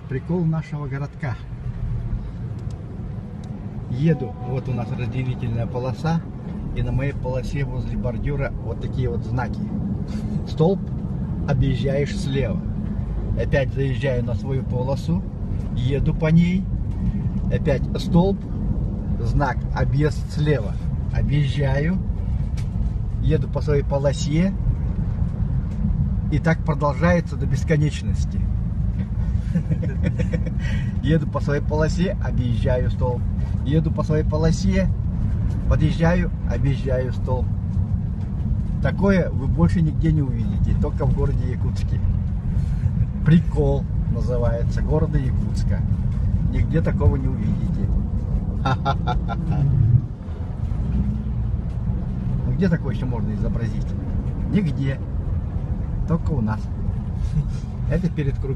Прикол нашего городка. Еду, вот у нас разделительная полоса, и на моей полосе возле бордюра вот такие вот знаки. Столб, объезжаешь слева. Опять заезжаю на свою полосу, еду по ней, опять столб, знак, объезд слева. Объезжаю, еду по своей полосе, и так продолжается до бесконечности. Еду по своей полосе, объезжаю столб. Еду по своей полосе, подъезжаю, объезжаю столб. Такое вы больше нигде не увидите, только в городе Якутске. Прикол называется города Якутска. Нигде такого не увидите. Ну где такое еще можно изобразить? Нигде. Только у нас. Это перед кругом.